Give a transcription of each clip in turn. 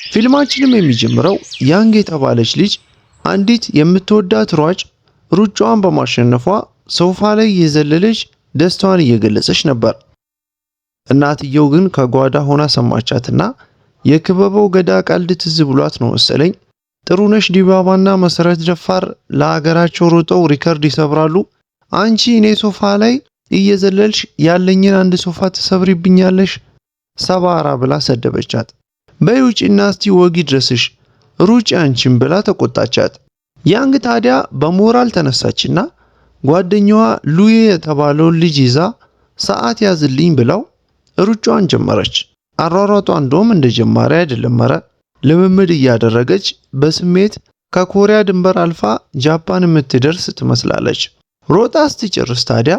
ፊልማችንም የሚጀምረው ያንግ የተባለች ልጅ አንዲት የምትወዳት ሯጭ ሩጫዋን በማሸነፏ ሶፋ ላይ የዘለለች ደስታዋን እየገለጸች ነበር። እናትየው ግን ከጓዳ ሆና ሰማቻትና የክበበው ገዳ ቀልድ ትዝ ብሏት ነው መሰለኝ ጥሩነሽ ዲባባና መሰረት ደፋር ለሀገራቸው ሮጠው ሪከርድ ይሰብራሉ፣ አንቺ እኔ ሶፋ ላይ እየዘለልሽ ያለኝን አንድ ሶፋ ትሰብሪብኛለሽ ሰባራ ብላ ሰደበቻት። በይ ውጪና እስቲ ወግ ይድረስሽ ሩጪ አንቺም ብላ ተቆጣቻት። ያንግ ታዲያ በሞራል ተነሳችና ጓደኛዋ ሉዬ የተባለውን ልጅ ይዛ ሰዓት ያዝልኝ ብለው ሩጫዋን ጀመረች። አሯሯጧ እንደውም እንደጀማሪ አይደለም፣ ልምምድ እያደረገች በስሜት ከኮሪያ ድንበር አልፋ ጃፓን የምትደርስ ትመስላለች። ሮጣ ስትጨርስ ታዲያ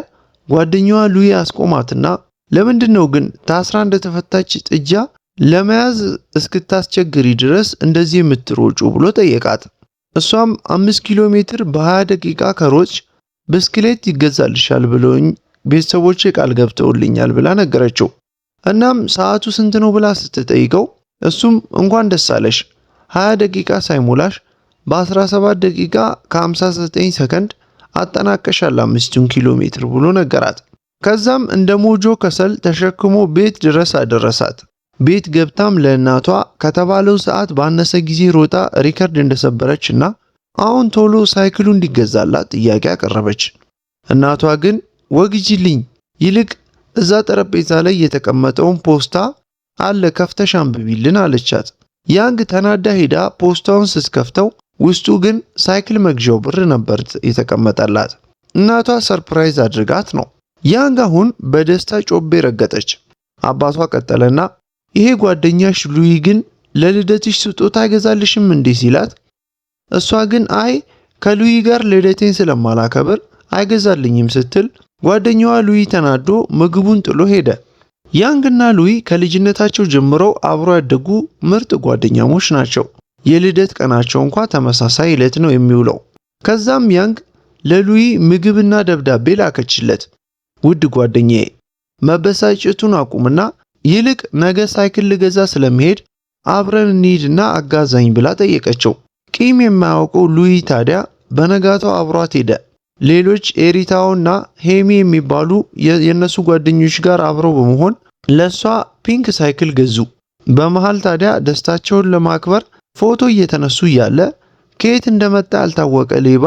ጓደኛዋ ሉዬ አስቆማትና ለምንድነው ግን ታስራ እንደተፈታች ጥጃ ለመያዝ እስክታስቸግሪ ድረስ እንደዚህ የምትሮጩ ብሎ ጠየቃት። እሷም 5 ኪሎ ሜትር በ20 ደቂቃ ከሮጭ ብስክሌት ይገዛልሻል ብለውኝ ቤተሰቦቼ ቃል ገብተውልኛል ብላ ነገረችው። እናም ሰዓቱ ስንት ነው ብላ ስትጠይቀው እሱም እንኳን ደስ አለሽ 20 ደቂቃ ሳይሞላሽ በ17 ደቂቃ ከ59 ሰከንድ አጠናቀሻል 5 ኪሎ ሜትር ብሎ ነገራት። ከዛም እንደ ሞጆ ከሰል ተሸክሞ ቤት ድረስ አደረሳት። ቤት ገብታም ለእናቷ ከተባለው ሰዓት ባነሰ ጊዜ ሮጣ ሪከርድ እንደሰበረችና አሁን ቶሎ ሳይክሉ እንዲገዛላት ጥያቄ አቀረበች። እናቷ ግን ወግጂልኝ ይልቅ እዛ ጠረጴዛ ላይ የተቀመጠውን ፖስታ አለ ከፍተሽ አንብቢልን አለቻት። ያንግ ተናዳ ሄዳ ፖስታውን ስትከፍተው ውስጡ ግን ሳይክል መግዣው ብር ነበር የተቀመጠላት። እናቷ ሰርፕራይዝ አድርጋት ነው። ያንግ አሁን በደስታ ጮቤ ረገጠች። አባቷ ቀጠለና ይሄ ጓደኛሽ ሉይ ግን ለልደትሽ ስጦታ አይገዛልሽም እንዴ ሲላት፣ እሷ ግን አይ ከሉይ ጋር ልደቴን ስለማላከብር አይገዛልኝም ስትል ጓደኛዋ ሉይ ተናዶ ምግቡን ጥሎ ሄደ። ያንግና ሉይ ከልጅነታቸው ጀምረው አብሮ ያደጉ ምርጥ ጓደኛሞች ናቸው። የልደት ቀናቸው እንኳን ተመሳሳይ ዕለት ነው የሚውለው። ከዛም ያንግ ለሉይ ምግብና ደብዳቤ ላከችለት። ውድ ጓደኛዬ መበሳጨቱን አቁምና ይልቅ ነገ ሳይክል ልገዛ ስለመሄድ አብረን እንሂድና አጋዛኝ ብላ ጠየቀችው። ቂም የማያውቀው ሉይ ታዲያ በነጋታው አብሯት ሄደ። ሌሎች ኤሪታውና ሄሚ የሚባሉ የነሱ ጓደኞች ጋር አብረው በመሆን ለሷ ፒንክ ሳይክል ገዙ። በመሃል ታዲያ ደስታቸውን ለማክበር ፎቶ እየተነሱ እያለ ከየት እንደመጣ ያልታወቀ ሌባ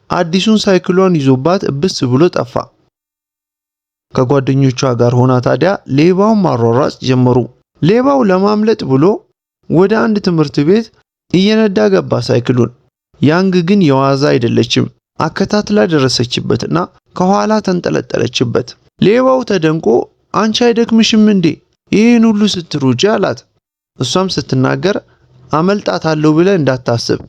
አዲሱን ሳይክሏን ይዞባት እብስ ብሎ ጠፋ። ከጓደኞቿ ጋር ሆና ታዲያ ሌባውን ማሯሯጥ ጀመሩ። ሌባው ለማምለጥ ብሎ ወደ አንድ ትምህርት ቤት እየነዳ ገባ ሳይክሉን። ያንግ ግን የዋዛ አይደለችም። አከታትላ ደረሰችበትና ከኋላ ተንጠለጠለችበት። ሌባው ተደንቆ አንቺ አይደክምሽም እንዴ ይሄን ሁሉ ስትሩጂ አላት። እሷም ስትናገር አመልጣታለሁ ብለ እንዳታስብ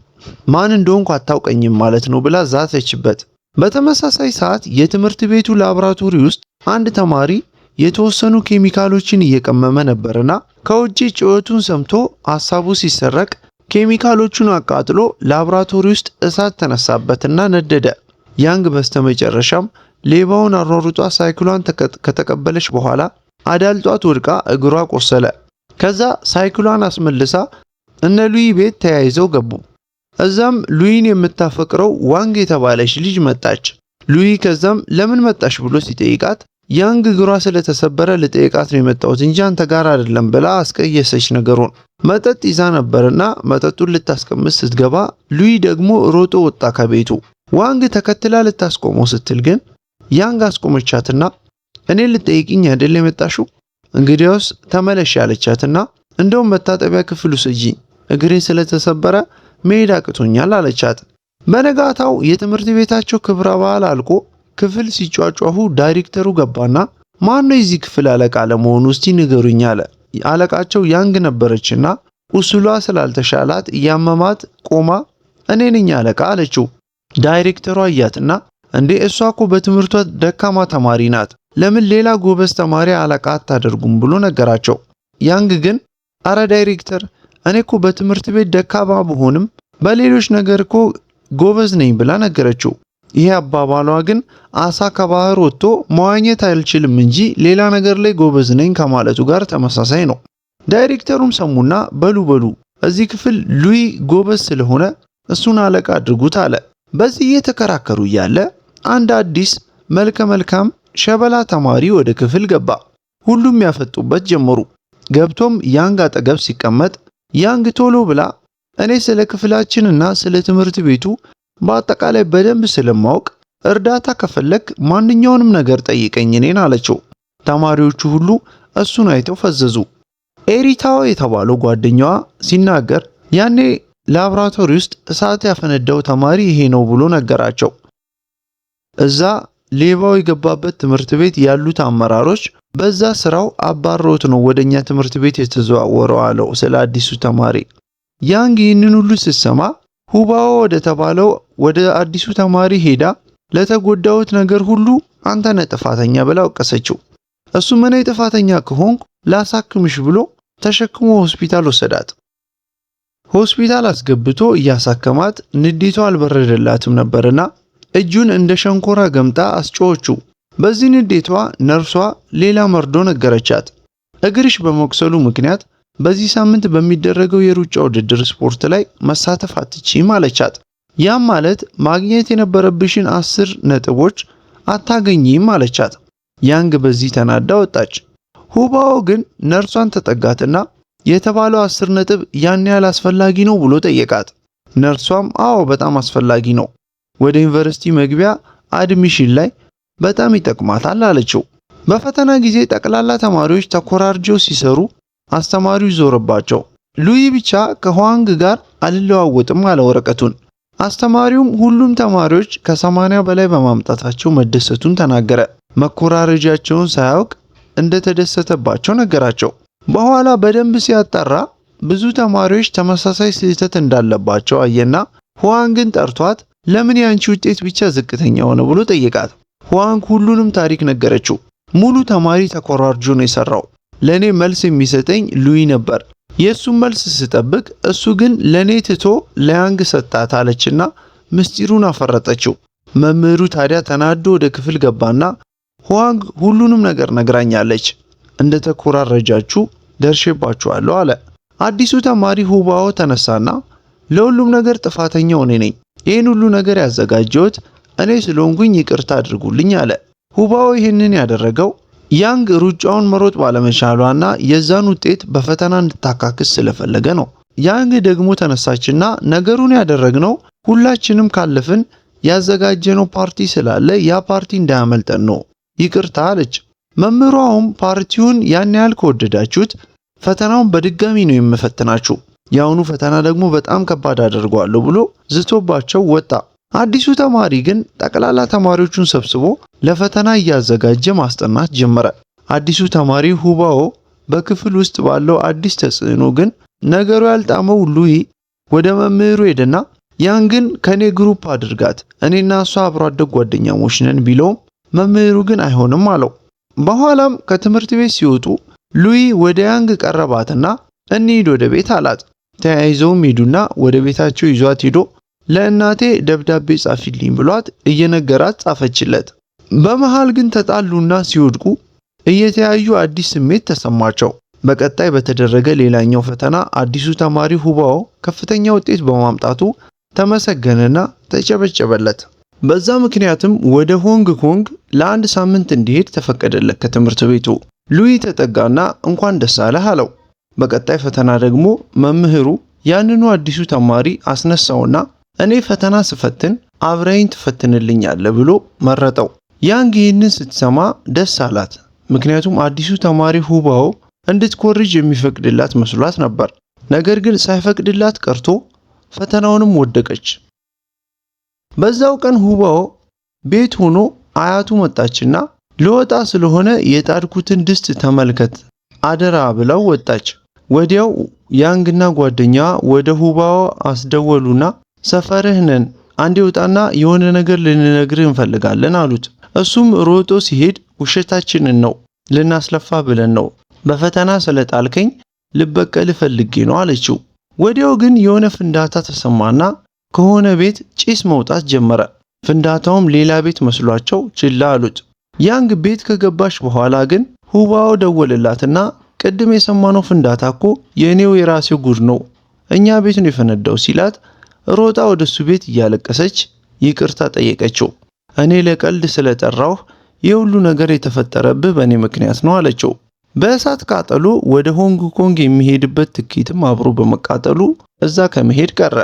ማን እንደሆንኩ አታውቀኝም ማለት ነው ብላ ዛተችበት። በተመሳሳይ ሰዓት የትምህርት ቤቱ ላብራቶሪ ውስጥ አንድ ተማሪ የተወሰኑ ኬሚካሎችን እየቀመመ ነበርና ከውጪ ጩኸቱን ሰምቶ ሐሳቡ ሲሰረቅ ኬሚካሎቹን አቃጥሎ ላብራቶሪ ውስጥ እሳት ተነሳበትና ነደደ። ያንግ በስተመጨረሻም ሌባውን አሯሩጧ ሳይክሏን ከተቀበለች በኋላ አዳልጧት ወድቃ እግሯ ቆሰለ። ከዛ ሳይክሏን አስመልሳ እነ ሉይ ቤት ተያይዘው ገቡ። እዛም ሉይን የምታፈቅረው ዋንግ የተባለች ልጅ መጣች። ሉይ ከዛም ለምን መጣሽ ብሎ ሲጠይቃት ያንግ እግሯ ስለተሰበረ ልጠይቃት ነው የመጣሁት እንጂ አንተ ጋር አይደለም ብላ አስቀየሰች ነገሩን። መጠጥ ይዛ ነበርና መጠጡን ልታስቀምስ ስትገባ ሉይ ደግሞ ሮጦ ወጣ ከቤቱ። ዋንግ ተከትላ ልታስቆመው ስትል ግን ያንግ አስቆመቻትና እኔ ልጠይቅኝ አይደል የመጣሽው እንግዲያውስ ተመለሽ ያለቻትና እንደውም መታጠቢያ ክፍል ውሰጂኝ እግሬን ስለተሰበረ መሄድ አቅቶኛል አለቻት። በነጋታው የትምህርት ቤታቸው ክብረ በዓል አልቆ ክፍል ሲጫጫሁ ዳይሬክተሩ ገባና ማን ነው የዚህ ክፍል አለቃ ለመሆኑ እስቲ ንገሩኝ አለ። አለቃቸው ያንግ ነበረችና ቁስሏ ስላልተሻላት እያመማት ቆማ እኔ ነኝ አለቃ አለችው። ዳይሬክተሩ አያትና እንዴ እሷ እኮ በትምህርቷ ደካማ ተማሪ ናት ለምን ሌላ ጎበዝ ተማሪ አለቃ አታደርጉም ብሎ ነገራቸው። ያንግ ግን አረ ዳይሬክተር እኔ እኮ በትምህርት ቤት ደካማ ብሆንም በሌሎች ነገር እኮ ጎበዝ ነኝ ብላ ነገረችው። ይሄ አባባሏ ግን አሳ ከባህር ወጥቶ መዋኘት አልችልም እንጂ ሌላ ነገር ላይ ጎበዝ ነኝ ከማለቱ ጋር ተመሳሳይ ነው። ዳይሬክተሩም ሰሙና በሉ እዚህ ክፍል ሉዊ ጎበዝ ስለሆነ እሱን አለቃ አድርጉት አለ። በዚህ እየተከራከሩ እያለ አንድ አዲስ መልከ መልካም ሸበላ ተማሪ ወደ ክፍል ገባ። ሁሉም ያፈጡበት ጀመሩ። ገብቶም ያንግ አጠገብ ሲቀመጥ ያንግ ቶሎ ብላ እኔ ስለ ክፍላችንና ስለ ትምህርት ቤቱ በአጠቃላይ በደንብ ስለማውቅ እርዳታ ከፈለክ ማንኛውንም ነገር ጠይቀኝ እኔን አለችው። ተማሪዎቹ ሁሉ እሱን አይተው ፈዘዙ። ኤሪታው የተባለው ጓደኛዋ ሲናገር ያኔ ላብራቶሪ ውስጥ እሳት ያፈነዳው ተማሪ ይሄ ነው ብሎ ነገራቸው። እዛ ሌባው የገባበት ትምህርት ቤት ያሉት አመራሮች በዛ ስራው አባሮት ነው ወደኛ ትምህርት ቤት የተዘዋወረው አለው ስለ አዲሱ ተማሪ። ያንግ ይህንን ሁሉ ስትሰማ ሁባው ወደ ተባለው ወደ አዲሱ ተማሪ ሄዳ ለተጎዳውት ነገር ሁሉ አንተ ነህ ጥፋተኛ ብላ ወቀሰችው። እሱ ምን ጥፋተኛ ከሆንኩ ላሳክምሽ ብሎ ተሸክሞ ሆስፒታል ወሰዳት። ሆስፒታል አስገብቶ እያሳከማት ንዴቷ አልበረደላትም ነበርና እጁን እንደ ሸንኮራ ገምጣ አስጮኸችው። በዚህ ንዴቷ ነርሷ ሌላ መርዶ ነገረቻት። እግርሽ በመቁሰሉ ምክንያት በዚህ ሳምንት በሚደረገው የሩጫ ውድድር ስፖርት ላይ መሳተፍ አትችይም አለቻት። ያም ማለት ማግኘት የነበረብሽን 10 ነጥቦች አታገኝም አለቻት። ያንግ በዚህ ተናዳ ወጣች። ሁባው ግን ነርሷን ተጠጋትና የተባለው 10 ነጥብ ያን ያህል አስፈላጊ ነው ብሎ ጠየቃት። ነርሷም አዎ በጣም አስፈላጊ ነው፣ ወደ ዩኒቨርሲቲ መግቢያ አድሚሽን ላይ በጣም ይጠቅማታል አለችው። በፈተና ጊዜ ጠቅላላ ተማሪዎች ተኮራርጀው ሲሰሩ አስተማሪው ዞረባቸው። ሉዊ ብቻ ከሁዋንግ ጋር አልለዋወጥም አለ ወረቀቱን። አስተማሪውም ሁሉም ተማሪዎች ከ80 በላይ በማምጣታቸው መደሰቱን ተናገረ። መኮራረጃቸውን ሳያውቅ እንደተደሰተባቸው ነገራቸው። በኋላ በደንብ ሲያጣራ ብዙ ተማሪዎች ተመሳሳይ ስህተት እንዳለባቸው አየና ሁዋንግን ጠርቷት ለምን ያንቺ ውጤት ብቻ ዝቅተኛ ሆነ ብሎ ጠየቃት። ሁዋንግ ሁሉንም ታሪክ ነገረችው። ሙሉ ተማሪ ተኮራርጆ ነው የሰራው። ለኔ መልስ የሚሰጠኝ ሉዊ ነበር። የሱን መልስ ስጠብቅ እሱ ግን ለኔ ትቶ ለያንግ ሰጣት አለችና ምስጢሩን አፈረጠችው። መምህሩ ታዲያ ተናዶ ወደ ክፍል ገባና ሁዋንግ ሁሉንም ነገር ነግራኛለች፣ እንደተኮራረጃችሁ ደርሼባችኋለሁ አለ። አዲሱ ተማሪ ሁባው ተነሳና ለሁሉም ነገር ጥፋተኛው እኔ ነኝ፣ ይህን ሁሉ ነገር ያዘጋጀሁት እኔ ስለሆንኩኝ ይቅርታ አድርጉልኝ አለ። ሁባው ይህንን ያደረገው ያንግ ሩጫውን መሮጥ ባለመቻሏና የዛን ውጤት በፈተና እንድታካክስ ስለፈለገ ነው። ያንግ ደግሞ ተነሳችና ነገሩን ያደረግነው ሁላችንም ካለፍን ያዘጋጀነው ፓርቲ ስላለ ያ ፓርቲ እንዳያመልጠን ነው፣ ይቅርታ አለች። መምህሯም ፓርቲውን ያን ያህል ከወደዳችሁት ፈተናውን በድጋሚ ነው የምፈትናችሁ፣ ያውኑ ፈተና ደግሞ በጣም ከባድ አደርገዋለሁ ብሎ ዝቶባቸው ወጣ። አዲሱ ተማሪ ግን ጠቅላላ ተማሪዎቹን ሰብስቦ ለፈተና እያዘጋጀ ማስጠናት ጀመረ። አዲሱ ተማሪ ሁባው በክፍል ውስጥ ባለው አዲስ ተጽዕኖ ግን ነገሩ ያልጣመው ሉዊ ወደ መምህሩ ሄደና ያንግን ከኔ ግሩፕ አድርጋት፣ እኔና እሷ አብሮ አደግ ጓደኛሞች ነን ቢለውም መምህሩ ግን አይሆንም አለው። በኋላም ከትምህርት ቤት ሲወጡ ሉዊ ወደ ያንግ ቀረባትና እንሂድ ወደ ቤት አላት። ተያይዘውም ሄዱና ወደ ቤታቸው ይዟት ሄዶ ለእናቴ ደብዳቤ ጻፊልኝ ብሏት እየነገራት ጻፈችለት። በመሃል ግን ተጣሉና ሲወድቁ እየተያዩ አዲስ ስሜት ተሰማቸው። በቀጣይ በተደረገ ሌላኛው ፈተና አዲሱ ተማሪ ሁባው ከፍተኛ ውጤት በማምጣቱ ተመሰገነና ተጨበጨበለት። በዛ ምክንያትም ወደ ሆንግ ኮንግ ለአንድ ሳምንት እንዲሄድ ተፈቀደለት ከትምህርት ቤቱ። ሉዊ ተጠጋና እንኳን ደስ አለህ አለው። በቀጣይ ፈተና ደግሞ መምህሩ ያንኑ አዲሱ ተማሪ አስነሳውና እኔ ፈተና ስፈትን አብረኝ ትፈትንልኛለህ ብሎ መረጠው። ያንግ ይህንን ስትሰማ ደስ አላት። ምክንያቱም አዲሱ ተማሪ ሁባው እንድትኮርጅ የሚፈቅድላት መስሏት ነበር። ነገር ግን ሳይፈቅድላት ቀርቶ ፈተናውንም ወደቀች። በዛው ቀን ሁባው ቤት ሆኖ አያቱ መጣችና ለወጣ ስለሆነ የጣድኩትን ድስት ተመልከት አደራ ብለው ወጣች። ወዲያው ያንግና ጓደኛዋ ወደ ሁባው አስደወሉና ሰፈርህ ነን፣ አንዴ ወጣና የሆነ ነገር ልንነግርህ እንፈልጋለን አሉት። እሱም ሮጦ ሲሄድ ውሸታችንን ነው ልናስለፋ ብለን ነው፣ በፈተና ስለጣልከኝ ልበቀል ፈልጌ ነው አለችው። ወዲያው ግን የሆነ ፍንዳታ ተሰማና ከሆነ ቤት ጭስ መውጣት ጀመረ። ፍንዳታውም ሌላ ቤት መስሏቸው ችላ አሉት። ያንግ ቤት ከገባች በኋላ ግን ሁባው ደወለላትና ቅድም የሰማነው ፍንዳታ እኮ የኔው የራሴው ጉድ ነው፣ እኛ ቤት ነው የፈነዳው ሲላት ሮጣ ወደሱ ቤት እያለቀሰች ይቅርታ ጠየቀችው። እኔ ለቀልድ ስለጠራው የሁሉ ነገር የተፈጠረብህ በእኔ ምክንያት ነው አለችው። በእሳት ቃጠሎ ወደ ሆንግ ኮንግ የሚሄድበት ትኬትም አብሮ በመቃጠሉ እዛ ከመሄድ ቀረ።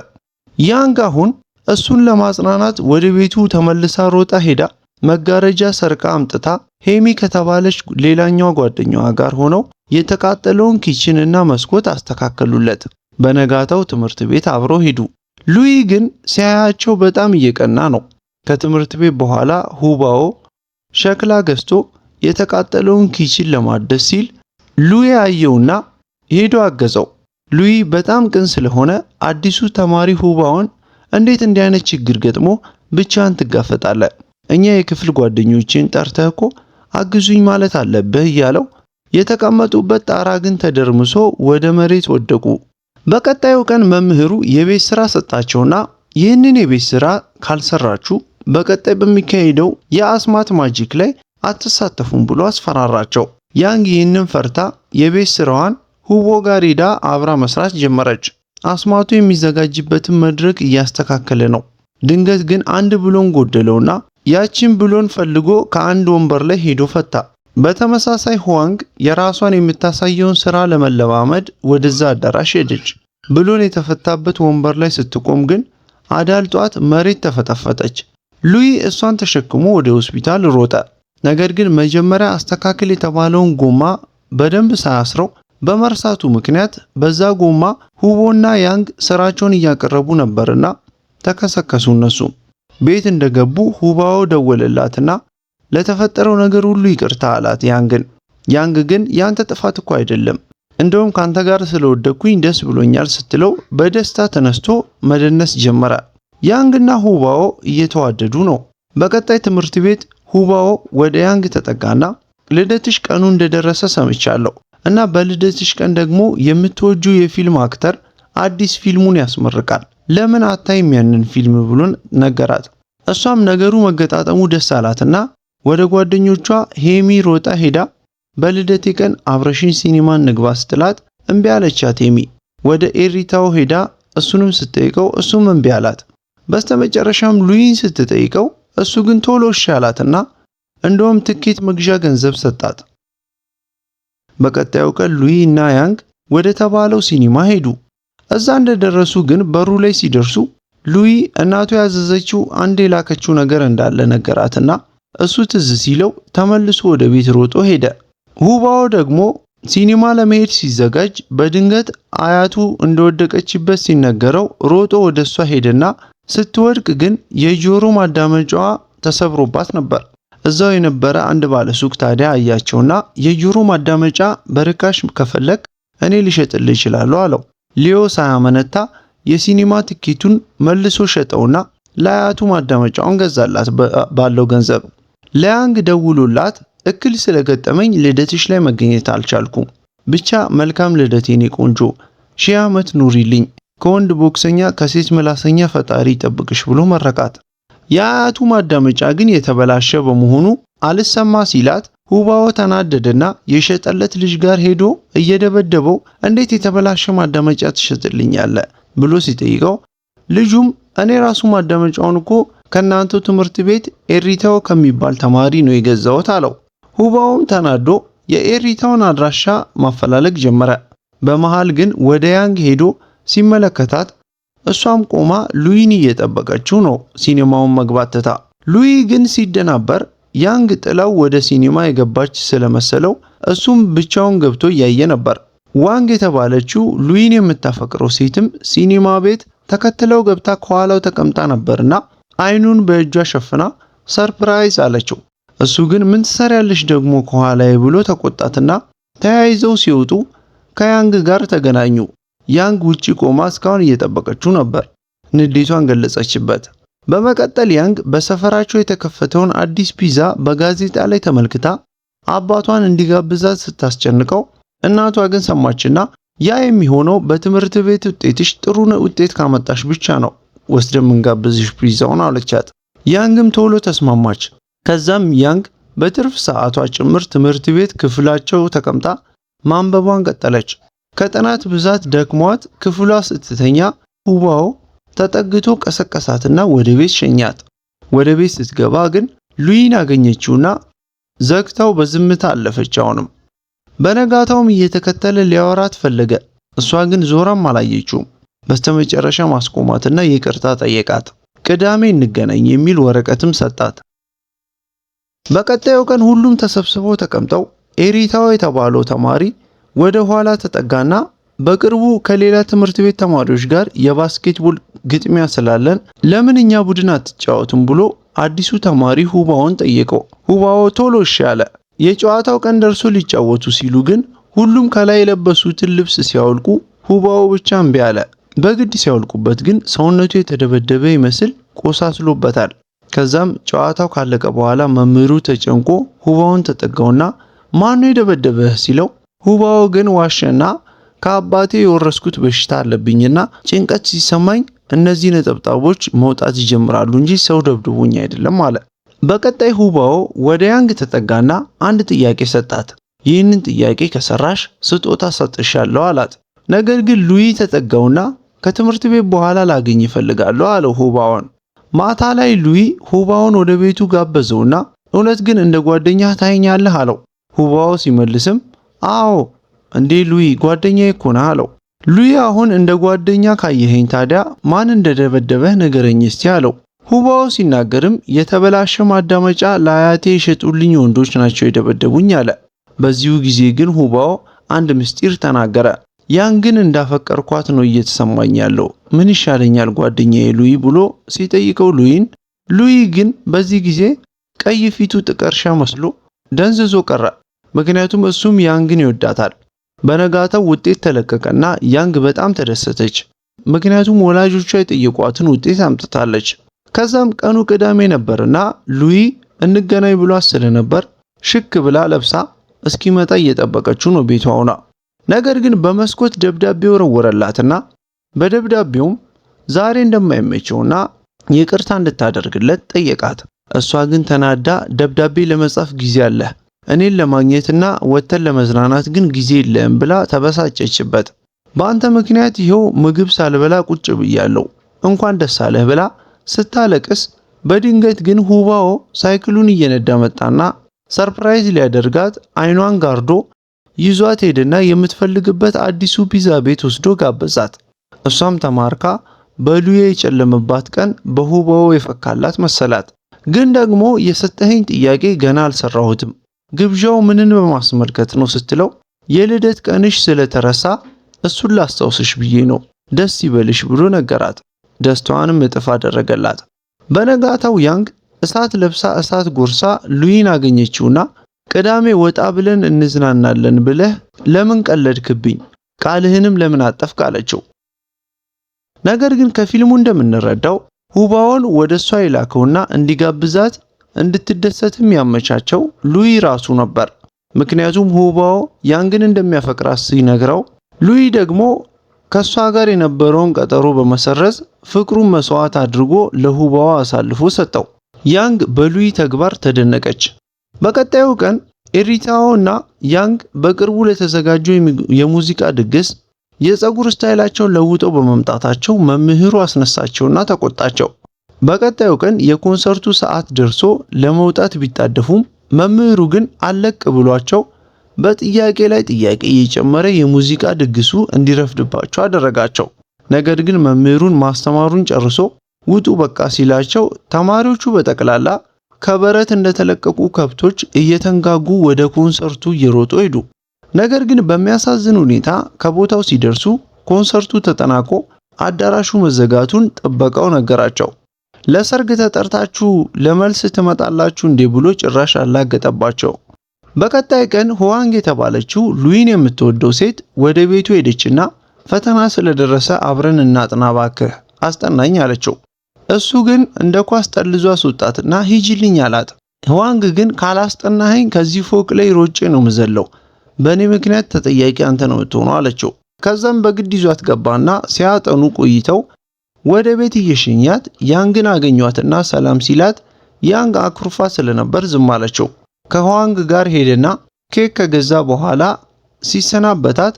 ያንግ አሁን እሱን ለማጽናናት ወደ ቤቱ ተመልሳ ሮጣ ሄዳ መጋረጃ ሰርቃ አምጥታ ሄሚ ከተባለች ሌላኛዋ ጓደኛዋ ጋር ሆነው የተቃጠለውን ኪችንና መስኮት አስተካከሉለት። በነጋታው ትምህርት ቤት አብረው ሄዱ። ሉዊ ግን ሲያያቸው በጣም እየቀና ነው። ከትምህርት ቤት በኋላ ሁባኦ ሸክላ ገዝቶ የተቃጠለውን ኪችን ለማደስ ሲል ሉዊ አየውና ሄዶ አገዘው። ሉዊ በጣም ቅን ስለሆነ አዲሱ ተማሪ ሁባኦን እንዴት እንዲህ አይነት ችግር ገጥሞ ብቻህን ትጋፈጣለህ? እኛ የክፍል ጓደኞችን ጠርተህ እኮ አግዙኝ ማለት አለብህ እያለው የተቀመጡበት ጣራ ግን ተደርምሶ ወደ መሬት ወደቁ። በቀጣዩ ቀን መምህሩ የቤት ስራ ሰጣቸውና ይህንን የቤት ስራ ካልሰራችሁ በቀጣይ በሚካሄደው የአስማት ማጂክ ላይ አትሳተፉም ብሎ አስፈራራቸው። ያንግ ይህንን ፈርታ የቤት ስራዋን ሁቦ ጋር ሄዳ አብራ መስራት ጀመረች። አስማቱ የሚዘጋጅበትን መድረክ እያስተካከለ ነው። ድንገት ግን አንድ ብሎን ጎደለውና ያቺን ብሎን ፈልጎ ከአንድ ወንበር ላይ ሄዶ ፈታ። በተመሳሳይ ሁዋንግ የራሷን የምታሳየውን ስራ ለመለማመድ ወደዛ አዳራሽ ሄደች። ብሎን የተፈታበት ወንበር ላይ ስትቆም ግን አዳልጧት መሬት ተፈጠፈጠች። ሉዊ እሷን ተሸክሞ ወደ ሆስፒታል ሮጠ። ነገር ግን መጀመሪያ አስተካክል የተባለውን ጎማ በደንብ ሳያስረው በመርሳቱ ምክንያት በዛ ጎማ ሁቦና ያንግ ስራቸውን እያቀረቡ ነበርና ተከሰከሱ። እነሱ ቤት እንደገቡ ሁባኦ ደወለላትና ለተፈጠረው ነገር ሁሉ ይቅርታ አላት ያንግን። ያንግ ግን ያንተ ጥፋት እኮ አይደለም፣ እንደውም ካንተ ጋር ስለወደኩኝ ደስ ብሎኛል ስትለው በደስታ ተነስቶ መደነስ ጀመረ። ያንግና ሁባኦ እየተዋደዱ ነው። በቀጣይ ትምህርት ቤት ሁባኦ ወደ ያንግ ተጠጋና ልደትሽ ቀኑ እንደደረሰ ሰምቻለሁ እና በልደትሽ ቀን ደግሞ የምትወጁ የፊልም አክተር አዲስ ፊልሙን ያስመርቃል፣ ለምን አታይም ያንን ፊልም ብሎን ነገራት። እሷም ነገሩ መገጣጠሙ ደስ አላትና ወደ ጓደኞቿ ሄሚ ሮጣ ሄዳ በልደቴ ቀን አብረሽኝ ሲኒማን ንግባ ስትላት እምቢ አለቻት። ሄሚ ወደ ኤሪታው ሄዳ እሱንም ስትጠይቀው እሱም እምቢ አላት። በስተመጨረሻም ሉዊን ስትጠይቀው እሱ ግን ቶሎ እሺ አላትና እንደውም ትኬት መግዣ ገንዘብ ሰጣት። በቀጣዩ ቀን ሉዊ እና ያንግ ወደ ተባለው ሲኒማ ሄዱ። እዛ እንደደረሱ ግን በሩ ላይ ሲደርሱ ሉዊ እናቱ ያዘዘችው አንድ የላከችው ነገር እንዳለ ነገራትና እሱ ትዝ ሲለው ተመልሶ ወደ ቤት ሮጦ ሄደ። ሁባኦ ደግሞ ሲኒማ ለመሄድ ሲዘጋጅ በድንገት አያቱ እንደወደቀችበት ሲነገረው ሮጦ ወደሷ ሄደና ስትወድቅ ግን የጆሮ ማዳመጫዋ ተሰብሮባት ነበር። እዛው የነበረ አንድ ባለሱቅ ታዲያ አያቸውና የጆሮ ማዳመጫ በርካሽ ከፈለክ እኔ ልሸጥልህ እችላለሁ አለው። ሊዮ ሳያመነታ የሲኒማ ትኬቱን መልሶ ሸጠውና ለአያቱ ማዳመጫውን ገዛላት ባለው ገንዘብ። ለያንግ ደውሎላት እክል ስለገጠመኝ ልደትሽ ላይ መገኘት አልቻልኩም፣ ብቻ መልካም ልደት የኔ ቆንጆ፣ 1000 ዓመት ኑሪልኝ፣ ከወንድ ቦክሰኛ ከሴት ምላሰኛ ፈጣሪ ይጠብቅሽ ብሎ መረቃት። የአያቱ ማዳመጫ ግን የተበላሸ በመሆኑ አልሰማ ሲላት ሁባኦ ተናደደና የሸጠለት ልጅ ጋር ሄዶ እየደበደበው እንዴት የተበላሸ ማዳመጫ ትሸጥልኛለህ ብሎ ሲጠይቀው ልጁም እኔ ራሱ ማዳመጫውን እኮ ከናንተ ትምህርት ቤት ኤሪታው ከሚባል ተማሪ ነው የገዛሁት አለው። ሁባኦም ተናዶ የኤሪታውን አድራሻ ማፈላለግ ጀመረ። በመሃል ግን ወደ ያንግ ሄዶ ሲመለከታት እሷም ቆማ ሉዊን እየጠበቀችው ነው ሲኒማውን መግባት ትታ። ሉዊ ግን ሲደናበር ያንግ ጥላው ወደ ሲኒማ የገባች ስለመሰለው እሱም ብቻውን ገብቶ እያየ ነበር። ዋንግ የተባለችው ሉዊን የምታፈቅረው ሴትም ሲኒማ ቤት ተከትለው ገብታ ከኋላው ተቀምጣ ነበርና አይኑን በእጇ ሸፍና ሰርፕራይዝ አለችው። እሱ ግን ምን ትሰሪያለሽ ደግሞ ከኋላዬ ብሎ ተቆጣትና ተያይዘው ሲወጡ ከያንግ ጋር ተገናኙ። ያንግ ውጪ ቆማ እስካሁን እየጠበቀችው ነበር። ንዴቷን ገለጸችበት። በመቀጠል ያንግ በሰፈራቸው የተከፈተውን አዲስ ፒዛ በጋዜጣ ላይ ተመልክታ አባቷን እንዲጋብዛት ስታስጨንቀው እናቷ ግን ሰማችና ያ የሚሆነው በትምህርት ቤት ውጤትሽ ጥሩ ውጤት ካመጣሽ ብቻ ነው ወስደን እንጋብዝሽ ፒዛውን አለቻት። ያንግም ቶሎ ተስማማች። ከዛም ያንግ በትርፍ ሰዓቷ ጭምር ትምህርት ቤት ክፍላቸው ተቀምጣ ማንበቧን ቀጠለች። ከጥናት ብዛት ደክሟት ክፍሏ ስትተኛ ሁባው ተጠግቶ ቀሰቀሳትና ወደ ቤት ሸኛት። ወደ ቤት ስትገባ ግን ሉዊን አገኘችውና ዘግታው በዝምታ አለፈች። አሁንም በነጋታውም እየተከተለ ሊያወራት ፈለገ። እሷ ግን ዞራም አላየችውም። በስተመጨረሻ ማስቆማትና ይቅርታ ጠየቃት። ቅዳሜ እንገናኝ የሚል ወረቀትም ሰጣት። በቀጣዩ ቀን ሁሉም ተሰብስበው ተቀምጠው ኤሪታው የተባለው ተማሪ ወደ ኋላ ተጠጋና በቅርቡ ከሌላ ትምህርት ቤት ተማሪዎች ጋር የባስኬትቦል ግጥሚያ ስላለን ለምን እኛ ቡድን አትጫወቱም ብሎ አዲሱ ተማሪ ሁባውን ጠየቀው። ሁባው ቶሎ እሺ አለ። የጨዋታው ቀን ደርሶ ሊጫወቱ ሲሉ ግን ሁሉም ከላይ የለበሱትን ልብስ ሲያወልቁ ሁባው ብቻ እምቢ አለ። በግድ ሲያወልቁበት ግን ሰውነቱ የተደበደበ ይመስል ቆሳስሎበታል። ከዛም ጨዋታው ካለቀ በኋላ መምህሩ ተጨንቆ ሁባውን ተጠጋውና ማን ነው የደበደበህ ሲለው ሁባው ግን ዋሸና ከአባቴ የወረስኩት በሽታ አለብኝና ጭንቀት ሲሰማኝ እነዚህ ነጠብጣቦች መውጣት ይጀምራሉ እንጂ ሰው ደብድቦኝ አይደለም አለ። በቀጣይ ሁባው ወደ ያንግ ተጠጋና አንድ ጥያቄ ሰጣት። ይህንን ጥያቄ ከሰራሽ ስጦታ ሰጥሻለሁ አላት። ነገር ግን ሉዊ ተጠጋውና ከትምህርት ቤት በኋላ ላገኝ ይፈልጋለሁ አለው ሁባውን። ማታ ላይ ሉዊ ሁባውን ወደ ቤቱ ጋበዘውና እውነት ግን እንደ ጓደኛ ታየኛለህ አለው። ሁባው ሲመልስም አዎ እንዴ ሉዊ ጓደኛዬ እኮ ነህ አለው። ሉዊ አሁን እንደ ጓደኛ ካየኸኝ ታዲያ ማን እንደደበደበህ ንገረኝ እስቲ አለው። ሁባው ሲናገርም የተበላሸ ማዳመጫ ለአያቴ የሸጡልኝ ወንዶች ናቸው የደበደቡኝ አለ። በዚሁ ጊዜ ግን ሁባው አንድ ምስጢር ተናገረ። ያን ግን እንዳፈቀርኳት ነው እየተሰማኝ ያለው። ምን ይሻለኛል ጓደኛዬ ሉዊ ብሎ ሲጠይቀው ሉዊ ግን በዚህ ጊዜ ቀይ ፊቱ ጥቀርሻ መስሎ ደንዝዞ ቀረ። ምክንያቱም እሱም ያንግን ይወዳታል። በነጋታው ውጤት ተለቀቀና ያንግ በጣም ተደሰተች። ምክንያቱም ወላጆቿ የጠየቋትን ውጤት አምጥታለች። ከዛም ቀኑ ቅዳሜ ነበርና ሉዊ እንገናኝ ብሏት ስለነበር ሽክ ብላ ለብሳ እስኪመጣ እየጠበቀችው ነው ቤቷ ሆና። ነገር ግን በመስኮት ደብዳቤ ወረወረላትና በደብዳቤውም ዛሬ እንደማይመቸውና ይቅርታ እንድታደርግለት ጠየቃት። እሷ ግን ተናዳ ደብዳቤ ለመጻፍ ጊዜ አለ፣ እኔን ለማግኘትና ወተን ለመዝናናት ግን ጊዜ የለም ብላ ተበሳጨችበት። በአንተ ምክንያት ይሄው ምግብ ሳልበላ ቁጭ ብያለሁ እንኳን ደስ አለህ ብላ ስታለቅስ፣ በድንገት ግን ሁባው ሳይክሉን እየነዳ መጣና ሰርፕራይዝ ሊያደርጋት አይኗን ጋርዶ ይዟት ሄደና የምትፈልግበት አዲሱ ፒዛ ቤት ወስዶ ጋበዛት። እሷም ተማርካ በሉዬ የጨለመባት ቀን በሁባው የፈካላት መሰላት። ግን ደግሞ የሰጠኸኝ ጥያቄ ገና አልሰራሁትም፣ ግብዣው ምንን በማስመልከት ነው ስትለው የልደት ቀንሽ ስለተረሳ እሱን ላስታውስሽ ብዬ ነው፣ ደስ ይበልሽ ብሎ ነገራት። ደስታዋንም እጥፍ አደረገላት። በነጋታው ያንግ እሳት ለብሳ እሳት ጎርሳ ሉዊን አገኘችውና ቅዳሜ ወጣ ብለን እንዝናናለን ብለህ ለምን ቀለድክብኝ? ቃልህንም ለምን አጠፍክ አለችው። ነገር ግን ከፊልሙ እንደምንረዳው ሁባውን ወደሷ የላከውና እንዲጋብዛት እንድትደሰትም ያመቻቸው ሉዊ ራሱ ነበር። ምክንያቱም ሁባው ያንግን እንደሚያፈቅራት ሲነግረው ሉዊ ደግሞ ከሷ ጋር የነበረውን ቀጠሮ በመሰረዝ ፍቅሩን መስዋዕት አድርጎ ለሁባው አሳልፎ ሰጠው። ያንግ በሉዊ ተግባር ተደነቀች። በቀጣዩ ቀን ኤሪታው እና ያንግ በቅርቡ ለተዘጋጀው የሙዚቃ ድግስ የፀጉር ስታይላቸውን ለውጠው በመምጣታቸው መምህሩ አስነሳቸውና ተቆጣቸው። በቀጣዩ ቀን የኮንሰርቱ ሰዓት ደርሶ ለመውጣት ቢጣደፉም መምህሩ ግን አለቅ ብሏቸው በጥያቄ ላይ ጥያቄ እየጨመረ የሙዚቃ ድግሱ እንዲረፍድባቸው አደረጋቸው። ነገር ግን መምህሩን ማስተማሩን ጨርሶ ውጡ በቃ ሲላቸው ተማሪዎቹ በጠቅላላ ከበረት እንደተለቀቁ ከብቶች እየተንጋጉ ወደ ኮንሰርቱ እየሮጡ ሄዱ። ነገር ግን በሚያሳዝን ሁኔታ ከቦታው ሲደርሱ ኮንሰርቱ ተጠናቆ አዳራሹ መዘጋቱን ጥበቃው ነገራቸው። ለሰርግ ተጠርታችሁ ለመልስ ትመጣላችሁ እንዴ ብሎ ጭራሽ አላገጠባቸው። በቀጣይ ቀን ሁዋንግ የተባለችው ሉዊን የምትወደው ሴት ወደ ቤቱ ሄደችና ፈተና ስለደረሰ አብረን እናጥና ባክህ አስጠናኝ አለችው። እሱ ግን እንደ ኳስ ጠልዞ አስወጣትና ሂጂልኝ አላት። ሁዋንግ ግን ካላስጠናኸኝ ከዚህ ፎቅ ላይ ሮጬ ነው ምዘለው፣ በእኔ ምክንያት ተጠያቂ አንተ ነው የምትሆነው አለችው። ከዛም በግድ ይዟት ገባና ሲያጠኑ ቆይተው ወደ ቤት እየሸኛት ያንግን አገኟትና ሰላም ሲላት ያንግ አኩርፋ ስለነበር ዝም አለችው። ከሁዋንግ ጋር ሄደና ኬክ ከገዛ በኋላ ሲሰናበታት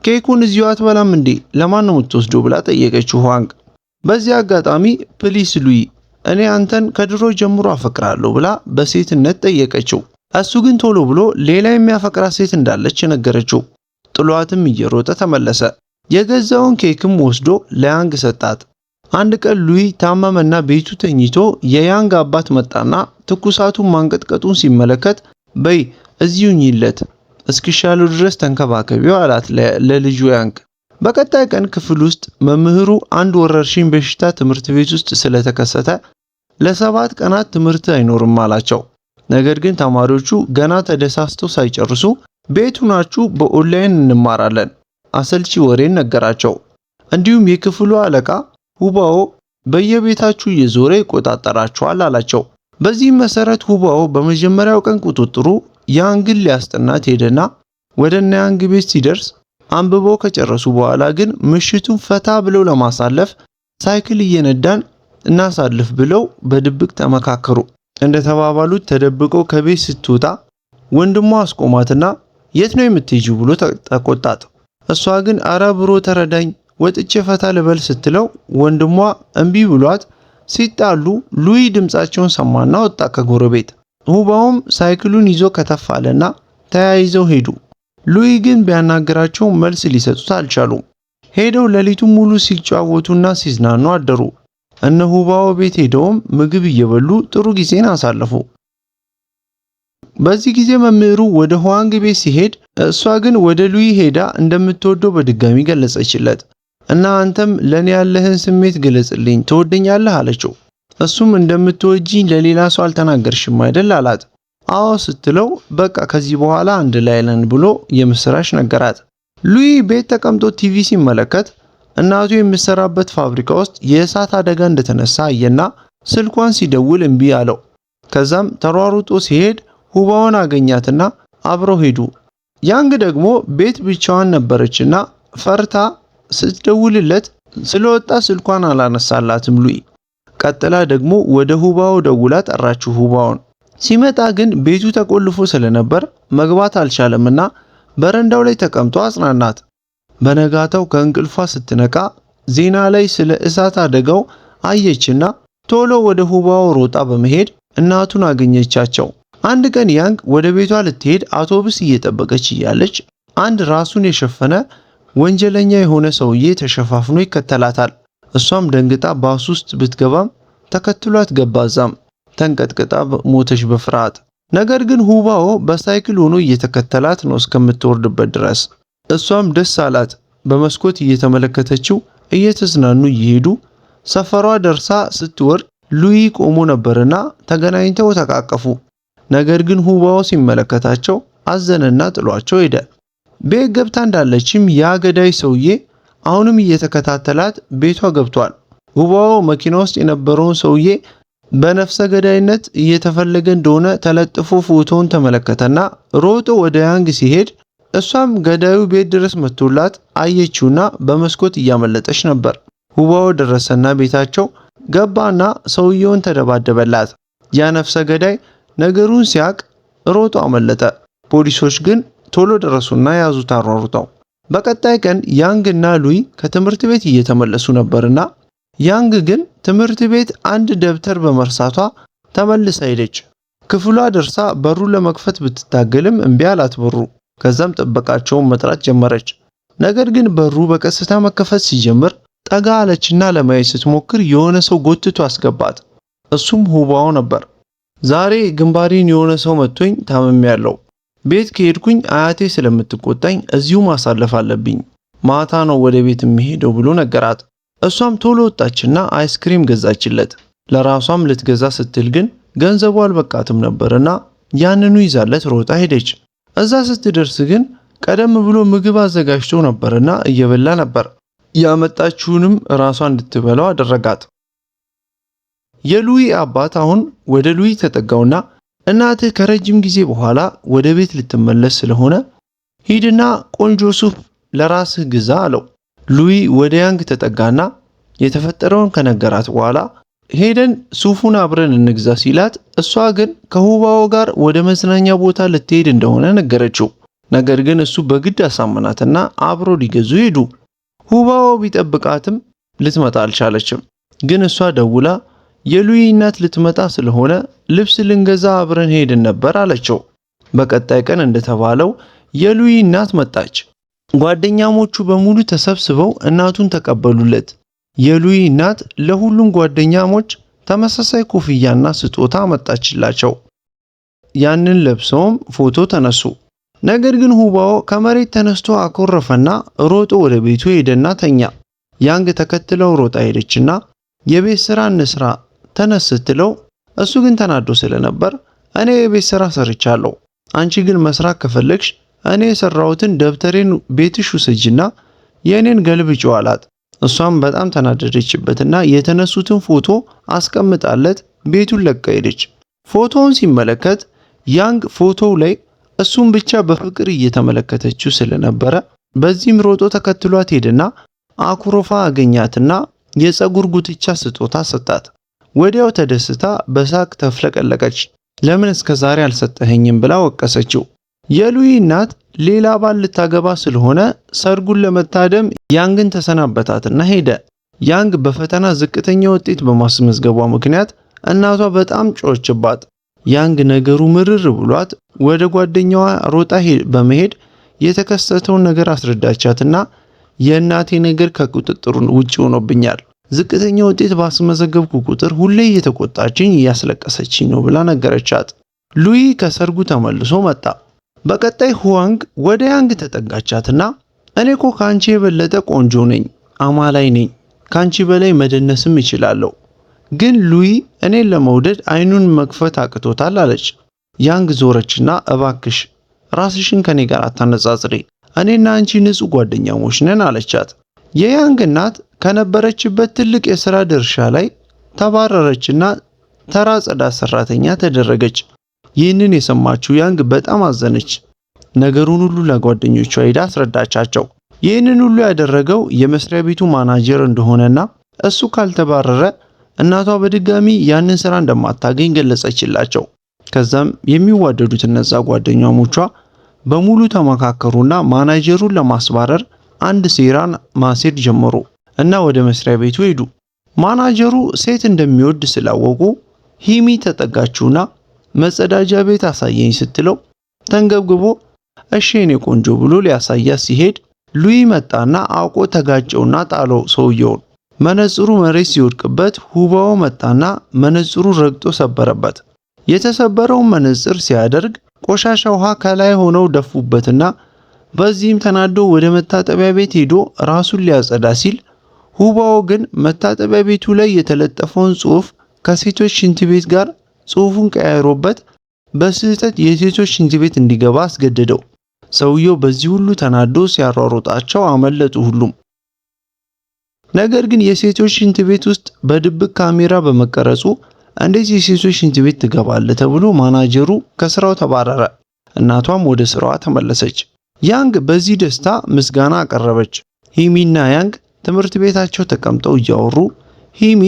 ኬኩን እዚሁ አትበላም እንዴ? ለማን ነው የምትወስደው ብላ ጠየቀችው ዋንግ። በዚህ አጋጣሚ ፕሊስ ሉይ እኔ አንተን ከድሮ ጀምሮ አፈቅራለሁ ብላ በሴትነት ጠየቀችው። እሱ ግን ቶሎ ብሎ ሌላ የሚያፈቅራት ሴት እንዳለች ነገረችው። ጥሏትም እየሮጠ ተመለሰ። የገዛውን ኬክም ወስዶ ለያንግ ሰጣት። አንድ ቀን ሉይ ታመመና ቤቱ ተኝቶ የያንግ አባት መጣና ትኩሳቱን ማንቀጥቀጡን ሲመለከት በይ እዚሁኝለት እስኪሻሉ ድረስ ተንከባከቢው አላት ለልጁ ያንግ። በቀጣይ ቀን ክፍል ውስጥ መምህሩ አንድ ወረርሽኝ በሽታ ትምህርት ቤት ውስጥ ስለተከሰተ ለ7 ቀናት ትምህርት አይኖርም አላቸው። ነገር ግን ተማሪዎቹ ገና ተደሳስተው ሳይጨርሱ ቤቱ ናችሁ በኦንላይን እንማራለን አሰልቺ ወሬን ነገራቸው። እንዲሁም የክፍሉ አለቃ ሁባኦ በየቤታችሁ እየዞረ ይቆጣጠራችኋል አላቸው። በዚህ መሰረት ሁባኦ በመጀመሪያው ቀን ቁጥጥሩ ያንግን ሊያስጠናት ሄደና ወደ ያንግ ቤት ሲደርስ አንብበው ከጨረሱ በኋላ ግን ምሽቱን ፈታ ብለው ለማሳለፍ ሳይክል እየነዳን እናሳልፍ ብለው በድብቅ ተመካከሩ። እንደተባባሉት ተደብቀው ከቤት ስትወጣ ወንድሟ አስቆማትና የት ነው የምትሄጂው ብሎ ተቆጣት። እሷ ግን አረ ብሮ ተረዳኝ ወጥቼ ፈታ ልበል ስትለው ወንድሟ እምቢ ብሏት ሲጣሉ ሉይ ድምጻቸውን ሰማና ወጣ ከጎረቤት። ሁባውም ሳይክሉን ይዞ ከተፋለና ተያይዘው ሄዱ። ሉይ ግን ቢያናገራቸው መልስ ሊሰጡት አልቻሉም። ሄደው ሌሊቱን ሙሉ ሲጫወቱና ሲዝናኑ አደሩ። እነ ሁባው ቤት ሄደውም ምግብ እየበሉ ጥሩ ጊዜን አሳለፉ። በዚህ ጊዜ መምህሩ ወደ ዋንግ ቤት ሲሄድ እሷ ግን ወደ ሉይ ሄዳ እንደምትወደው በድጋሚ ገለጸችለት እና አንተም ለኔ ያለህን ስሜት ግለጽልኝ ትወደኛለህ አለችው። እሱም እንደምትወጂኝ ለሌላ ሰው አልተናገርሽም አይደል አላት። አዎ ስትለው በቃ ከዚህ በኋላ አንድ ላይ ነን ብሎ የምስራች ነገራት። ሉይ ቤት ተቀምጦ ቲቪ ሲመለከት እናቱ የምትሰራበት ፋብሪካ ውስጥ የእሳት አደጋ እንደተነሳ አየና ስልኳን ሲደውል እምቢ አለው። ከዛም ተሯሩጦ ሲሄድ ሁባውን አገኛትና አብረው ሄዱ። ያንግ ደግሞ ቤት ብቻዋን ነበረችና ፈርታ ስትደውልለት ስለወጣ ስልኳን አላነሳላትም ሉይ። ቀጥላ ደግሞ ወደ ሁባው ደውላ ጠራችው። ሁባውን ሲመጣ ግን ቤቱ ተቆልፎ ስለነበር መግባት አልቻለምና በረንዳው ላይ ተቀምጦ አጽናናት። በነጋታው ከእንቅልፏ ስትነቃ ዜና ላይ ስለ እሳት አደጋው አየችና ቶሎ ወደ ሁባው ሮጣ በመሄድ እናቱን አገኘቻቸው። አንድ ቀን ያንግ ወደ ቤቷ ልትሄድ አውቶቡስ እየጠበቀች እያለች አንድ ራሱን የሸፈነ ወንጀለኛ የሆነ ሰውዬ ተሸፋፍኖ ይከተላታል። እሷም ደንግጣ ባስ ውስጥ ብትገባም ተከትሏት ገባዛም ተንቀጥቅጣ ሞተች በፍርሃት። ነገር ግን ሁባው በሳይክል ሆኖ እየተከተላት ነው እስከምትወርድበት ድረስ። እሷም ደስ አላት። በመስኮት እየተመለከተችው እየተዝናኑ እየሄዱ ሰፈሯ ደርሳ ስትወርድ ሉይ ቆሞ ነበርና ተገናኝተው ተቃቀፉ። ነገር ግን ሁባው ሲመለከታቸው አዘነና ጥሏቸው ሄደ። ቤት ገብታ እንዳለችም ያ ገዳይ ሰውዬ አሁንም እየተከታተላት ቤቷ ገብቷል። ሁባው መኪና ውስጥ የነበረውን ሰውዬ በነፍሰ ገዳይነት እየተፈለገ እንደሆነ ተለጥፎ ፎቶውን ተመለከተና ሮጦ ወደ ያንግ ሲሄድ እሷም ገዳዩ ቤት ድረስ መጥቶላት አየችውና በመስኮት እያመለጠች ነበር። ሁባው ደረሰና ቤታቸው ገባና ሰውየውን ተደባደበላት። ያ ነፍሰ ገዳይ ነገሩን ሲያቅ ሮጦ አመለጠ። ፖሊሶች ግን ቶሎ ደረሱና ያዙት አሯሩጠው። በቀጣይ ቀን ያንግ እና ሉይ ከትምህርት ቤት እየተመለሱ ነበርና ያንግ ግን ትምህርት ቤት አንድ ደብተር በመርሳቷ ተመልሳ ሄደች። ክፍሏ ደርሳ በሩ ለመክፈት ብትታገልም እምቢ አላት በሩ። ከዛም ጥበቃቸውን መጥራት ጀመረች። ነገር ግን በሩ በቀስታ መከፈት ሲጀምር ጠጋ አለችና ለማየት ስትሞክር የሆነ ሰው ጎትቶ አስገባት። እሱም ሁባው ነበር። ዛሬ ግንባሬን የሆነ ሰው መጥቶኝ ታምሜያለሁ። ቤት ከሄድኩኝ አያቴ ስለምትቆጣኝ እዚሁ ማሳለፍ አለብኝ። ማታ ነው ወደ ቤት የሚሄደው ብሎ ነገራት። እሷም ቶሎ ወጣችና አይስክሪም ገዛችለት። ለራሷም ልትገዛ ስትል ግን ገንዘቡ አልበቃትም ነበርና ያንኑ ይዛለት ሮጣ ሄደች። እዛ ስትደርስ ግን ቀደም ብሎ ምግብ አዘጋጅቶ ነበርና እየበላ ነበር። ያመጣችውንም ራሷ እንድትበላው አደረጋት። የሉይ አባት አሁን ወደ ሉይ ተጠጋውና እናትህ ከረጅም ጊዜ በኋላ ወደ ቤት ልትመለስ ስለሆነ ሂድና ቆንጆ ሱፍ ለራስህ ግዛ አለው። ሉይ ወደ ያንግ ተጠጋና የተፈጠረውን ከነገራት በኋላ ሄደን ሱፉን አብረን እንግዛ ሲላት እሷ ግን ከሁባው ጋር ወደ መዝናኛ ቦታ ልትሄድ እንደሆነ ነገረችው። ነገር ግን እሱ በግድ አሳመናትና አብሮ ሊገዙ ሄዱ። ሁባዎ ቢጠብቃትም ልትመጣ አልቻለችም። ግን እሷ ደውላ የሉዊ እናት ልትመጣ ስለሆነ ልብስ ልንገዛ አብረን ሄድን ነበር አለችው። በቀጣይ ቀን እንደተባለው የሉዊ እናት መጣች። ጓደኛሞቹ በሙሉ ተሰብስበው እናቱን ተቀበሉለት። የሉዊ እናት ለሁሉም ጓደኛሞች ተመሳሳይ ኮፍያና ስጦታ መጣችላቸው። ያንን ለብሰውም ፎቶ ተነሱ። ነገር ግን ሁባዎ ከመሬት ተነስቶ አኮረፈና ሮጦ ወደ ቤቱ ሄደና ተኛ። ያንግ ተከትለው ሮጣ ሄደችና የቤት ስራ እንስራ ተነስ ስትለው እሱ ግን ተናዶ ስለነበር እኔ የቤት ስራ ሰርቻለሁ፣ አንቺ ግን መስራት ከፈለግሽ እኔ የሰራሁትን ደብተሬን ቤትሽ ውሰጂና የኔን ገልብጪው አላት። እሷም በጣም ተናደደችበትና የተነሱትን ፎቶ አስቀምጣለት ቤቱን ለቃ ሄደች። ፎቶውን ሲመለከት ያንግ ፎቶው ላይ እሱም ብቻ በፍቅር እየተመለከተችው ስለነበረ በዚህም ሮጦ ተከትሏት ሄደና አኩሮፋ አገኛትና የፀጉር ጉትቻ ስጦታ ሰጣት። ወዲያው ተደስታ በሳቅ ተፍለቀለቀች። ለምን እስከዛሬ አልሰጠኸኝም ብላ ወቀሰችው። የሉዊ እናት ሌላ ባል ልታገባ ስለሆነ ሰርጉን ለመታደም ያንግን ተሰናበታትና ሄደ። ያንግ በፈተና ዝቅተኛ ውጤት በማስመዝገቧ ምክንያት እናቷ በጣም ጮኸችባት። ያንግ ነገሩ ምርር ብሏት ወደ ጓደኛዋ ሮጣ በመሄድ የተከሰተውን ነገር አስረዳቻትና የእናቴ ነገር ከቁጥጥሩ ውጪ ሆኖብኛል፣ ዝቅተኛ ውጤት ባስመዘገብኩ ቁጥር ሁሌ እየተቆጣችኝ እያስለቀሰችኝ ነው ብላ ነገረቻት። ሉዊ ከሰርጉ ተመልሶ መጣ። በቀጣይ ሁዋንግ ወደ ያንግ ተጠጋቻትና እኔ እኮ ካንቺ የበለጠ ቆንጆ ነኝ፣ አማላይ ነኝ፣ ካንቺ በላይ መደነስም እችላለሁ፣ ግን ሉዊ እኔን ለመውደድ አይኑን መክፈት አቅቶታል አለች። ያንግ ዞረችና እባክሽ ራስሽን ከኔ ጋር አታነጻጽሪ፣ እኔና አንቺ ንጹህ ጓደኛሞች ነን አለቻት። የያንግ እናት ከነበረችበት ትልቅ የሥራ ድርሻ ላይ ተባረረችና ተራ ጽዳት ሰራተኛ ተደረገች። ይህንን የሰማችው ያንግ በጣም አዘነች። ነገሩን ሁሉ ለጓደኞቿ ሄዳ አስረዳቻቸው። ይህንን ሁሉ ያደረገው የመስሪያ ቤቱ ማናጀር እንደሆነና እሱ ካልተባረረ እናቷ በድጋሚ ያንን ስራ እንደማታገኝ ገለጸችላቸው። ከዛም የሚዋደዱት እነዛ ጓደኛሞቿ በሙሉ ተመካከሩና ማናጀሩን ለማስባረር አንድ ሴራን ማሴር ጀመሩ እና ወደ መስሪያ ቤቱ ሄዱ። ማናጀሩ ሴት እንደሚወድ ስላወቁ ሂሚ ተጠጋችውና መጸዳጃ ቤት አሳየኝ ስትለው ተንገብግቦ እሺ የኔ ቆንጆ ብሎ ሊያሳያት ሲሄድ ሉዊ መጣና አውቆ ተጋጨውና ጣለው ሰውየውን። መነጽሩ መሬት ሲወድቅበት ሁባው መጣና መነጽሩ ረግጦ ሰበረበት። የተሰበረውን መነጽር ሲያደርግ ቆሻሻ ውሃ ከላይ ሆነው ደፉበትና በዚህም ተናዶ ወደ መታጠቢያ ቤት ሄዶ ራሱን ሊያጸዳ ሲል ሁባው ግን መታጠቢያ ቤቱ ላይ የተለጠፈውን ጽሑፍ ከሴቶች ሽንት ቤት ጋር ጽሑፉን ቀያይሮበት በስህተት የሴቶች ሽንት ቤት እንዲገባ አስገደደው። ሰውየው በዚህ ሁሉ ተናዶ ሲያሯሮጣቸው አመለጡ ሁሉም። ነገር ግን የሴቶች ሽንት ቤት ውስጥ በድብቅ ካሜራ በመቀረጹ እንዴት የሴቶች ሽንት ቤት ትገባለህ ተብሎ ማናጀሩ ከስራው ተባረረ። እናቷም ወደ ስራዋ ተመለሰች። ያንግ በዚህ ደስታ ምስጋና አቀረበች። ሂሚና ያንግ ትምህርት ቤታቸው ተቀምጠው እያወሩ ሂሚ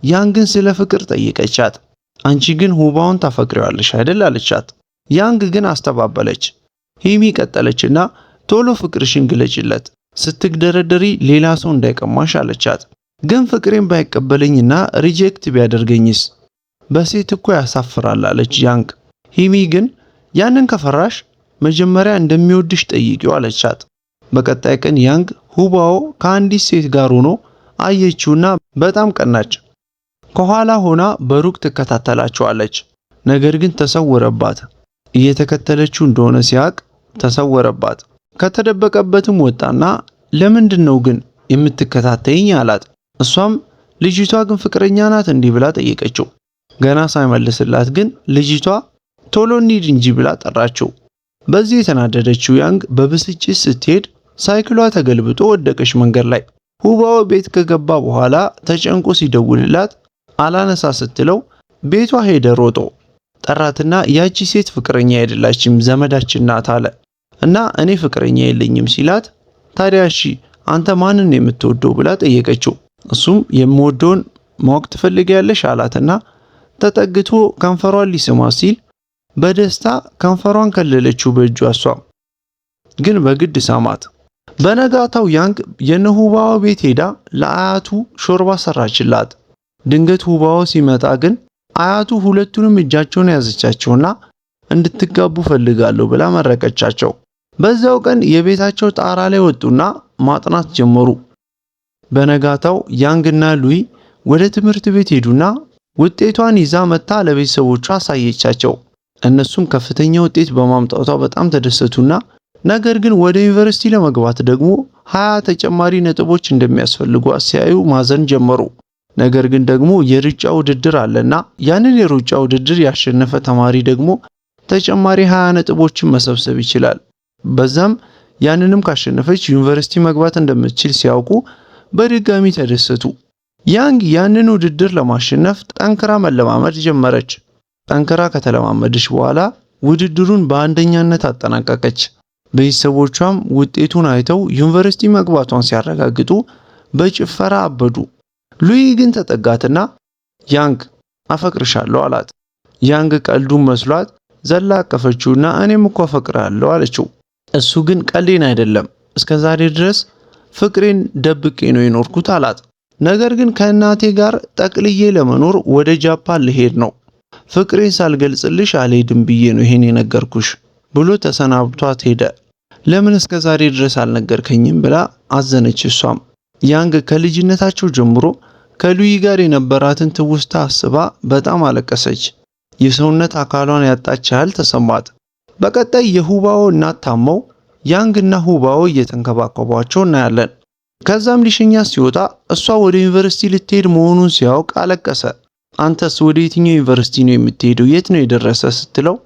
ያንግን ስለ ፍቅር ጠየቀቻት። አንቺ ግን ሁባውን ታፈቅሪዋለሽ አይደል አለቻት። ያንግ ግን አስተባበለች። ሂሚ ቀጠለችና ቶሎ ፍቅርሽን ግለጭለት፣ ስትግደረደሪ ሌላ ሰው እንዳይቀማሽ አለቻት። ግን ፍቅሬን ባይቀበለኝና ሪጀክት ቢያደርገኝስ? በሴት እኮ ያሳፍራል አለች ያንግ። ሂሚ ግን ያንን ከፈራሽ መጀመሪያ እንደሚወድሽ ጠይቂው አለቻት። በቀጣይ ቀን ያንግ ሁባው ከአንዲት ሴት ጋር ሆኖ አየችውና በጣም ቀናች። ከኋላ ሆና በሩቅ ትከታተላቸዋለች። ነገር ግን ተሰወረባት። እየተከተለችው እንደሆነ ሲያቅ ተሰወረባት። ከተደበቀበትም ወጣና ለምንድነው ግን የምትከታተይኝ አላት። እሷም ልጅቷ ግን ፍቅረኛ ናት እንዲህ ብላ ጠየቀችው። ገና ሳይመልስላት ግን ልጅቷ ቶሎ እንሂድ እንጂ ብላ ጠራችው። በዚህ የተናደደችው ያንግ በብስጭት ስትሄድ ሳይክሏ ተገልብጦ ወደቀች መንገድ ላይ። ሁባው ቤት ከገባ በኋላ ተጨንቆ ሲደውልላት አላነሳ ስትለው ቤቷ ሄደ ሮጦ ጠራትና ያቺ ሴት ፍቅረኛ አይደላችም ዘመዳችን ናት አለ እና እኔ ፍቅረኛ የለኝም ሲላት ታዲያ እሺ አንተ ማንን የምትወደው ብላ ጠየቀችው። እሱም የምወደውን ማወቅ ትፈልጊያለሽ አላትና ተጠግቶ ከንፈሯን ሊስማ ሲል በደስታ ከንፈሯን ከለለችው በእጇ። እሷም ግን በግድ ሳማት። በነጋታው ያንግ የነሁባው ቤት ሄዳ ለአያቱ ሾርባ ሰራችላት። ድንገት ሁባው ሲመጣ ግን አያቱ ሁለቱንም እጃቸውን ያዘቻቸውና እንድትጋቡ ፈልጋለሁ ብላ መረቀቻቸው። በዛው ቀን የቤታቸው ጣራ ላይ ወጡና ማጥናት ጀመሩ። በነጋታው ያንግና ሉዊ ወደ ትምህርት ቤት ሄዱና ውጤቷን ይዛ መታ ለቤተሰቦቿ አሳየቻቸው። እነሱም ከፍተኛ ውጤት በማምጣቷ በጣም ተደሰቱና ነገር ግን ወደ ዩኒቨርሲቲ ለመግባት ደግሞ 20 ተጨማሪ ነጥቦች እንደሚያስፈልጉ ሲያዩ ማዘን ጀመሩ። ነገር ግን ደግሞ የሩጫ ውድድር አለና ያንን የሩጫ ውድድር ያሸነፈ ተማሪ ደግሞ ተጨማሪ 20 ነጥቦችን መሰብሰብ ይችላል። በዛም ያንንም ካሸነፈች ዩኒቨርሲቲ መግባት እንደምትችል ሲያውቁ በድጋሚ ተደሰቱ። ያንግ ያንን ውድድር ለማሸነፍ ጠንክራ መለማመድ ጀመረች። ጠንክራ ከተለማመደች በኋላ ውድድሩን በአንደኛነት አጠናቀቀች። ቤተሰቦቿም ውጤቱን አይተው ዩኒቨርሲቲ መግባቷን ሲያረጋግጡ በጭፈራ አበዱ። ሉዊ ግን ተጠጋትና ያንግ አፈቅርሻለሁ አላት። ያንግ ቀልዱን መስሏት ዘላ አቀፈችውና እኔም እኮ አፈቅራለሁ አለችው። እሱ ግን ቀልዴን አይደለም እስከዛሬ ድረስ ፍቅሬን ደብቄ ነው የኖርኩት አላት። ነገር ግን ከእናቴ ጋር ጠቅልዬ ለመኖር ወደ ጃፓን ልሄድ ነው። ፍቅሬን ሳልገልጽልሽ አልሄድም ብዬ ነው ይሄን የነገርኩሽ ብሎ ተሰናብቷት ሄደ። ለምን እስከዛሬ ድረስ አልነገርከኝም ብላ አዘነች። እሷም ያንግ ከልጅነታቸው ጀምሮ ከሉዊ ጋር የነበራትን ትውስታ አስባ በጣም አለቀሰች። የሰውነት አካሏን ያጣች ያህል ተሰማት። በቀጣይ የሁባው እናት ታመው ያንግና ሁባው እየተንከባከቧቸው እናያለን። ከዛም ሊሸኛ ሲወጣ እሷ ወደ ዩኒቨርሲቲ ልትሄድ መሆኑን ሲያውቅ አለቀሰ። አንተስ ወደ የትኛው ዩኒቨርሲቲ ነው የምትሄደው? የት ነው የደረሰ ስትለው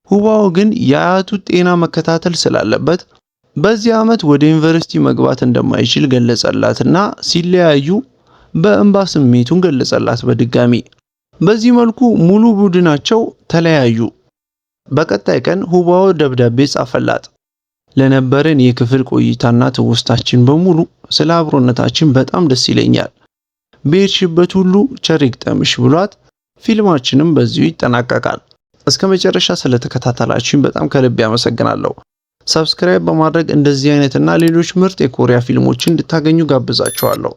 ሁባው ግን የአያቱ ጤና መከታተል ስላለበት በዚህ ዓመት ወደ ዩኒቨርሲቲ መግባት እንደማይችል ገለጸላትና ሲለያዩ በእንባ ስሜቱን ገለጸላት በድጋሚ። በዚህ መልኩ ሙሉ ቡድናቸው ተለያዩ። በቀጣይ ቀን ሁባው ደብዳቤ ጻፈላት። ለነበረን የክፍል ቆይታና ትውስታችን በሙሉ ስለ አብሮነታችን በጣም ደስ ይለኛል። በሄድሽበት ሁሉ ቸር ይግጠምሽ ብሏት ፊልማችንም በዚሁ ይጠናቀቃል። እስከ መጨረሻ ስለተከታተላችሁኝ በጣም ከልብ ያመሰግናለሁ። ሰብስክራይብ በማድረግ እንደዚህ አይነትና ሌሎች ምርጥ የኮሪያ ፊልሞችን እንድታገኙ ጋብዛችኋለሁ።